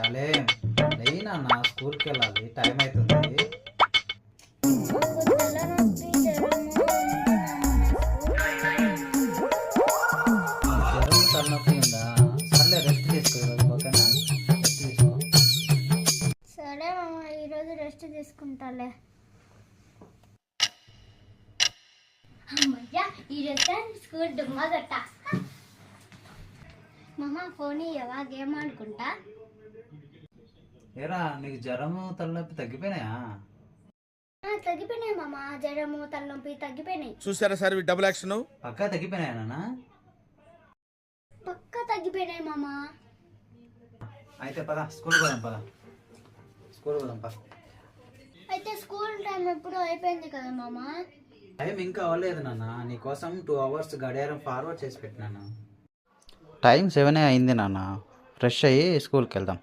అలే లేనా నా స్కూల్కి వెళ్ళాలి, టైం అవుతుంది. జ్వరం తలనొప్పి ఉందా? సర్లే రెస్ట్ తీసుకో ఈరోజు, ఓకేనా? రెస్ట్ తీసుకో. సరే మామ, ఈరోజు రెస్ట్ తీసుకుంటాలే. అమ్మయ్యా, ఈరోజు స్కూల్ డుమ్మా కొట్టా. మామ ఫోన్ ఇవ్వవా, గేమ్ ఆడుకుంటా. ఏరా నీకు జ్వరము తలనొప్పి తగ్గిపోయినాయా? తగ్గిపోయినాయి మామ, జ్వరము తలనొప్పి తగ్గిపోయినాయి. చూసారా సార్ డబుల్ యాక్షన్. పక్కా తగ్గిపోయినాయా నాన్న? పక్కా తగ్గిపోయినాయి మామ. అయితే పద స్కూల్ పోదాం, పద స్కూల్ పోదాం పద. అయితే స్కూల్ టైం ఎప్పుడు అయిపోయింది కదా మామ. టైం ఇంకా అవ్వలేదు నాన్న, నీకోసం 2 hours గడియారం ఫార్వర్డ్ చేసి పెట్టినాను. టైం 7 అయింది నాన్న, ఫ్రెష్ అయ్యి స్కూల్కి వెళ్దాం.